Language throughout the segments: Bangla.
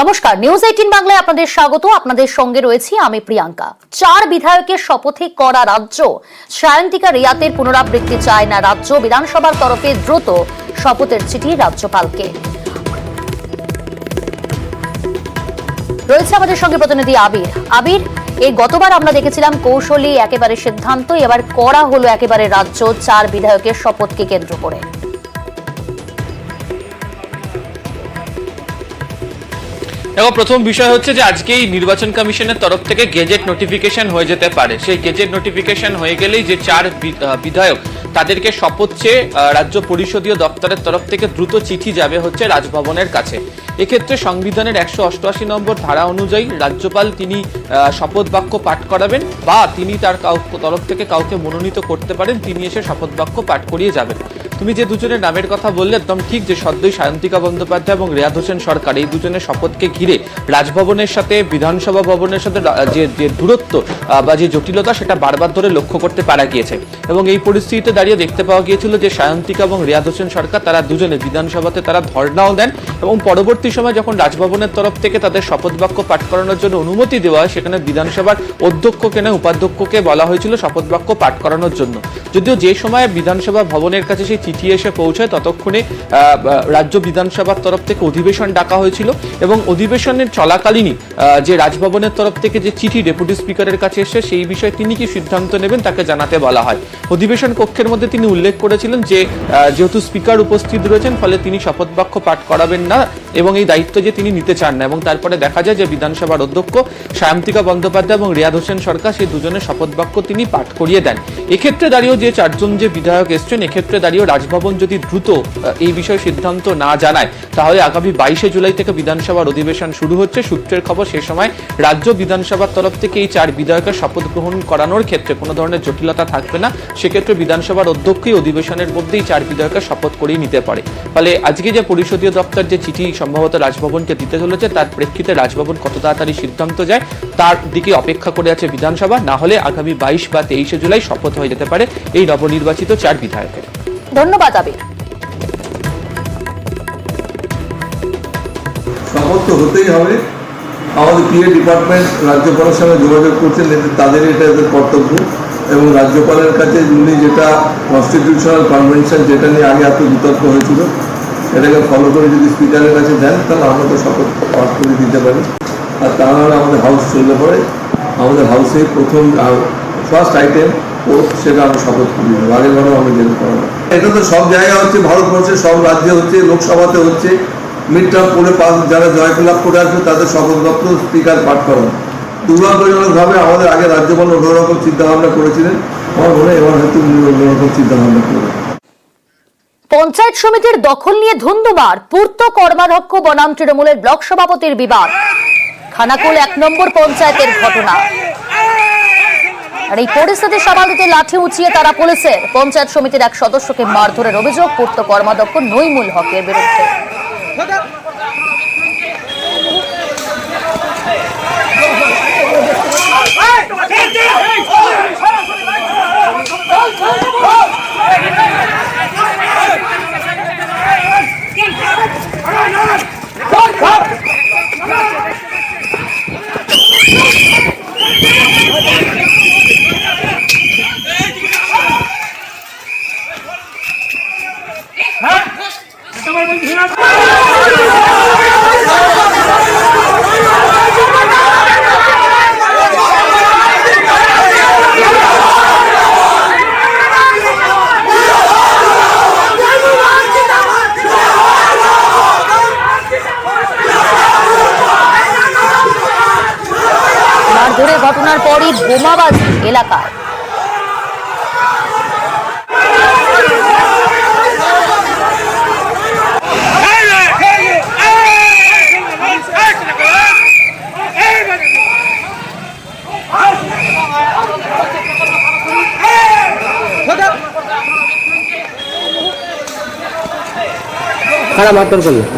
নমস্কার, নিউজ 18 বাংলায় আপনাদের স্বাগত। আপনাদের সঙ্গে রয়েছি আমি প্রিয়াঙ্কা। 4 বিধায়কের শপথে করা রাজ্য, সায়ন্তিকা রিয়াতের পুনরাবৃত্তি চায় না রাজ্য। বিধানসভার তরফে দ্রুত শপথের চিঠি রাজ্যপালকে। রয়েছে আমাদের সঙ্গে প্রতিনিধি আবির। এই গতবার আমরা দেখেছিলাম কৌশলী একেবারে সিদ্ধান্ত, এবার করা হলো একেবারে রাজ্য 4 বিধায়কের শপথকে কেন্দ্র করে। দেখো, প্রথম বিষয় হচ্ছে যে আজকেই নির্বাচন কমিশনের তরফ থেকে গেজেট নোটিফিকেশন হয়ে যেতে পারে। সেই গেজেট নোটিফিকেশন হয়ে গেলেই যে 4 বিধায়ক তাদেরকে শপথ চেয়ে রাজ্য পরিষদীয় দপ্তরের তরফ থেকে দ্রুত চিঠি যাবে হচ্ছে রাজভবনের কাছে। এক্ষেত্রে সংবিধানের 188 নম্বর ধারা অনুযায়ী রাজ্যপাল তিনি শপথ বাক্য পাঠ করাবেন, বা তিনি তার তরফ থেকে কাউকে মনোনীত করতে পারেন, তিনি এসে শপথ বাক্য পাঠ করিয়ে যাবেন। তুমি যে দুজনের নামের কথা বললে একদম ঠিক, যে সদ্যই সায়ন্তিকা বন্দ্যোপাধ্যায় এবং রেয়াদ হোসেন সরকার, এই দুজনের শপথকে ঘিরে রাজভবনের সাথে বিধানসভা ভবনের সাথে যে দূরত্ব বা যে জটিলতা, সেটা বারবার ধরে লক্ষ্য করতে পারা গিয়েছে। এবং এই পরিস্থিতিতে দাঁড়িয়ে দেখতে পাওয়া গিয়েছিল যে সায়ন্তিকা এবং রেয়াদ হোসেন সরকার তারা দুজনে বিধানসভাতে তারা ধর্ণাও দেন, এবং পরবর্তী সময় যখন রাজভবনের তরফ থেকে তাদের শপথ বাক্য পাঠ করানোর জন্য অনুমতি দেওয়া হয়, সেখানে বিধানসভার অধ্যক্ষকে না উপাধ্যক্ষকে বলা হয়েছিল শপথ বাক্য পাঠ করানোর জন্য। যদিও যে সময় বিধানসভা ভবনের কাছে সেই চিঠি এসে পৌঁছায়, ততক্ষণে রাজ্য বিধানসভার তরফ থেকে অধিবেশন ডাকা হয়েছিল, এবং অধিবেশনের চলাকালীনই যে রাজভবনের তরফ থেকে যে চিঠি ডেপুটি স্পিকারের কাছে এসে সেই বিষয়ে তিনি কি সিদ্ধান্ত নেবেন তাকে জানাতে বলা হয়। অধিবেশন কক্ষের মধ্যে তিনি উল্লেখ করেছিলেন যে যেহেতু স্পিকার উপস্থিত রয়েছেন, ফলে তিনি শপথ বাক্য পাঠ করাবেন না এবং এই দায়িত্ব যে তিনি নিতে চান না। এবং তারপরে দেখা যায় যে বিধানসভার অধ্যক্ষ সায়ন্তিকা বন্দ্যোপাধ্যায় এবং রেয়াদ হোসেন সরকার সেই দুজনের শপথ বাক্য তিনি পাঠ করিয়ে দেন। এক্ষেত্রে দাঁড়িয়েও যে 4 জন যে বিধায়ক এসছেন, এক্ষেত্রে দাঁড়িয়েও রাজভবন যদি দ্রুত এই বিষয়ে সিদ্ধান্ত না জানায়, তাহলে আগামী 22শে জুলাই থেকে বিধানসভার অধিবেশন শুরু হচ্ছে। সূত্রের খবর, সে সময় রাজ্য বিধানসভার তরফ থেকে এই 4 বিধায়কের শপথ গ্রহণ করানোর ক্ষেত্রে কোনো ধরনের জটিলতা থাকবে না। সেক্ষেত্রে বিধানসভার অধ্যক্ষই অধিবেশনের মধ্যেই 4 বিধায়কের শপথ করিয়ে নিতে পারে। ফলে আজকে যে পরিষদীয় দপ্তর যে চিঠি সম্ভবত রাজভবনকে দিতে চলেছে, তার প্রেক্ষিতে রাজভবন কত তাড়াতাড়ি সিদ্ধান্ত যায় তার দিকে অপেক্ষা করে আছে বিধানসভা। না হলে আগামী 22 বা 23শে জুলাই শপথ হয়ে যেতে পারে এই নবনির্বাচিত 4 বিধায়কের। ধন্যবাদ আবির। শপথ তো হতেই হবে। আমাদের পিএ ডিপার্টমেন্ট রাজ্যপালের সঙ্গে যোগাযোগ করছেন, তাদের এটা এদের কর্তব্য, এবং রাজ্যপালের কাছে উনি যেটা কনস্টিটিউশনাল কনভেনশন যেটা নিয়ে আগে এত বিতর্ক হয়েছিল, এটাকে ফলো করে যদি স্পিকারের কাছে দেন, তাহলে আমরা তো শপথ পাঠ করে দিতে পারি। আর তা নাহলে আমাদের হাউস চললে পরে আমাদের হাউসে প্রথম ফার্স্ট আইটেম সেটা আমরা শপথ করি দেবো। আগের বারও আমরা যেতে পারবো। এটা তো সব জায়গায় হচ্ছে, ভারতবর্ষের সব রাজ্যে হচ্ছে, লোকসভাতে হচ্ছে। মিড টার্ম করে যারা জয়লাভ করে আসবে তাদের শপথ বাক্য স্পিকার পাঠ করান। দুর্ভাগ্যজনকভাবে আমাদের আগে রাজ্যপাল অন্যরকম চিন্তাভাবনা করেছিলেন, আমার মনে হয় এবার হয়তো অন্যরকম চিন্তাভাবনা করবেন। পঞ্চায়েত সমিতির দখল নিয়ে ধুন্ধুমার পূর্ত কর্মাধ্যক্ষ বনাম তৃণমূলের ব্লক সভাপতির বিবাদ। খানাকুল 1 নম্বর পঞ্চায়েতের ঘটনা। আর এই পরিস্থিতি সামাল দিতে লাঠি উঁচিয়ে তারা পুলিশের পঞ্চায়েত সমিতির এক সদস্যকে মারধরের অভিযোগ পূর্ত কর্মাধ্যক্ষ নইমুল হকের বিরুদ্ধে। মারধরের ঘটনার পরই বোমাবাজি এলাকায়।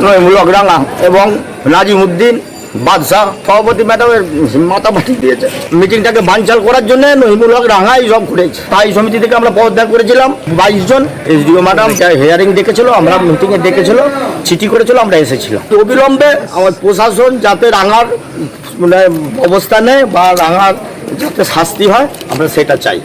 নইমুল হক রাঙা এবং নাজিমউদ্দিন বাদশাহ সভাপতি ম্যাডামের মাথা ফাটিয়ে দিয়েছে। মিটিংটাকে বানচাল করার জন্য নহিমুল হক রাঙাই সব ঘুরেছে। স্থায়ী সমিতি থেকে আমরা পদত্যাগ করেছিলাম 22 জন। এসডিও ম্যাডাম হিয়ারিং ডেকেছিল, আমরা মিটিংয়ে ডেকেছিল, চিঠি করেছিল, আমরা এসেছিলাম। তো অবিলম্বে আমার প্রশাসন যাতে রাঙার মানে অবস্থা নেয় বা রাঙার যাতে শাস্তি হয় আমরা সেটা চাই।